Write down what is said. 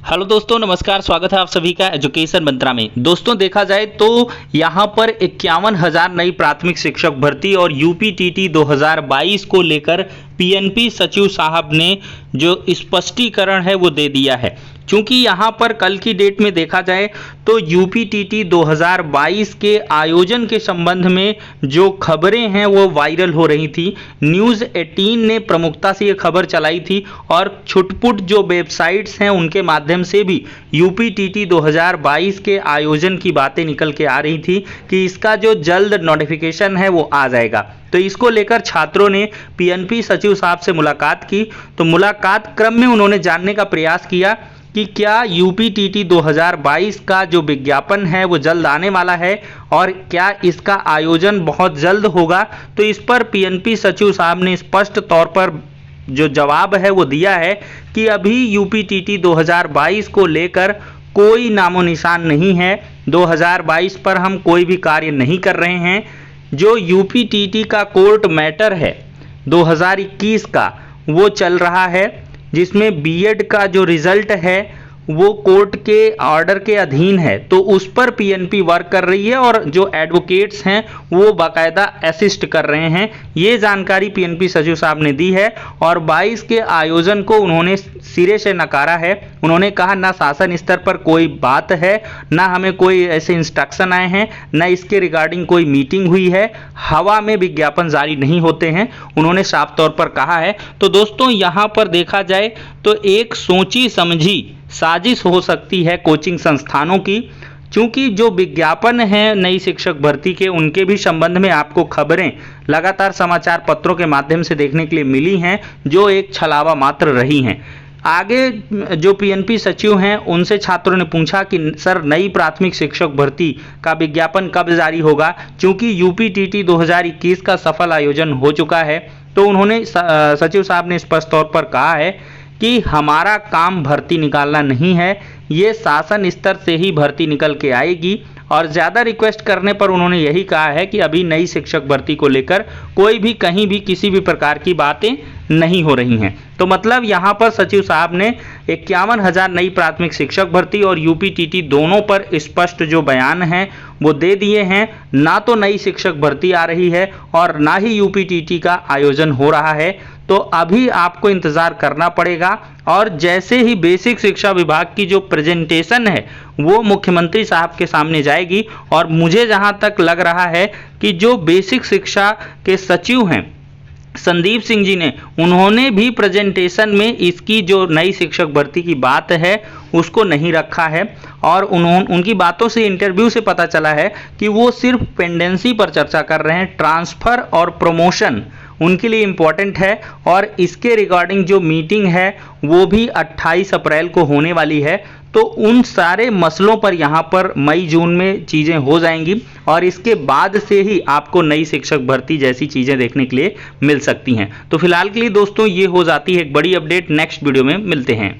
Hello दोस्तों, नमस्कार। स्वागत है आप सभी का एजुकेशन मंत्रा में। दोस्तों देखा जाए तो यहाँ पर 51,000 नई प्राथमिक शिक्षक भर्ती और यूपीटीटी 2022 को लेकर पीएनपी सचिव साहब ने जो स्पष्टीकरण है वो दे दिया है। क्योंकि यहाँ पर कल की डेट में देखा जाए तो यूपीटीटी 2022 के आयोजन के संबंध में जो खबरें हैं वो वायरल हो रही थी। न्यूज़ 18 ने प्रमुखता से ये खबर चलाई थी और छुटपुट जो वेबसाइट्स हैं उनके माध्यम से भी यूपीटीटी 2022 के आयोजन की बातें निकल के आ रही थी कि इसका जो जल्द नोटिफिकेशन है वो आ जाएगा। तो इसको लेकर छात्रों ने पीएनपी सचिव साहब से मुलाकात की। तो मुलाकात क्रम में उन्होंने जानने का प्रयास किया कि क्या यूपीटीटी 2022 का जो विज्ञापन है वो जल्द आने वाला है और क्या इसका आयोजन बहुत जल्द होगा। तो इस पर पीएनपी सचिव साहब ने स्पष्ट तौर पर जो जवाब है वो दिया है कि अभी यूपीटीटी 2022 को लेकर कोई नामो निशान नहीं है। 2022 पर हम कोई भी कार्य नहीं कर रहे हैं। जो यूपीटीटी का कोर्ट मैटर है 2021 का वो चल रहा है, जिसमें बीएड का जो रिजल्ट है वो कोर्ट के ऑर्डर के अधीन है। तो उस पर पीएनपी वर्क कर रही है और जो एडवोकेट्स हैं वो बाकायदा असिस्ट कर रहे हैं। ये जानकारी पीएनपी सचिव साहब ने दी है और 22 के आयोजन को उन्होंने सिरे से नकारा है। उन्होंने कहा ना शासन स्तर पर कोई बात है, ना हमें कोई ऐसे इंस्ट्रक्शन आए हैं, ना इसके रिगार्डिंग कोई मीटिंग हुई है। हवा में विज्ञापन जारी नहीं होते हैं, उन्होंने साफ तौर पर कहा है। तो दोस्तों यहाँ पर देखा जाए तो एक सोची समझी साजिश हो सकती है कोचिंग संस्थानों की। क्योंकि जो विज्ञापन है नई शिक्षक भर्ती के उनके भी संबंध में आपको खबरें लगातार समाचार पत्रों के माध्यम से देखने के लिए मिली हैं जो एक छलावा मात्र रही हैं। आगे जो पीएनपी सचिव हैं उनसे छात्रों ने पूछा कि सर नई प्राथमिक शिक्षक भर्ती का विज्ञापन कब जारी होगा, क्योंकि यूपीटीटी 2021 का सफल आयोजन हो चुका है। तो उन्होंने सचिव साहब ने स्पष्ट तौर पर कहा है कि हमारा काम भर्ती निकालना नहीं है, ये शासन स्तर से ही भर्ती निकल के आएगी। और ज़्यादा रिक्वेस्ट करने पर उन्होंने यही कहा है कि अभी नई शिक्षक भर्ती को लेकर कोई भी कहीं भी किसी भी प्रकार की बातें नहीं हो रही हैं। तो मतलब यहाँ पर सचिव साहब ने 51,000 नई प्राथमिक शिक्षक भर्ती और यूपीटीटी दोनों पर स्पष्ट जो बयान हैं वो दे दिए हैं। ना तो नई शिक्षक भर्ती आ रही है और ना ही यूपीटीटी का आयोजन हो रहा है। तो अभी आपको इंतज़ार करना पड़ेगा और जैसे ही बेसिक शिक्षा विभाग की जो प्रेजेंटेशन है वो मुख्यमंत्री साहब के सामने जाएगी, और मुझे जहां तक लग रहा है कि जो बेसिक शिक्षा के सचिव हैं संदीप सिंह जी ने, उन्होंने भी प्रेजेंटेशन में इसकी जो नई शिक्षक भर्ती की बात है उसको नहीं रखा है। और उनकी बातों से, इंटरव्यू से पता चला है कि वो सिर्फ पेंडेंसी पर चर्चा कर रहे हैं। ट्रांसफ़र और प्रमोशन उनके लिए इम्पॉर्टेंट है और इसके रिगार्डिंग जो मीटिंग है वो भी 28 अप्रैल को होने वाली है। तो उन सारे मसलों पर यहाँ पर मई जून में चीज़ें हो जाएंगी और इसके बाद से ही आपको नई शिक्षक भर्ती जैसी चीज़ें देखने के लिए मिल सकती हैं। तो फिलहाल के लिए दोस्तों ये हो जाती है एक बड़ी अपडेट। नेक्स्ट वीडियो में मिलते हैं।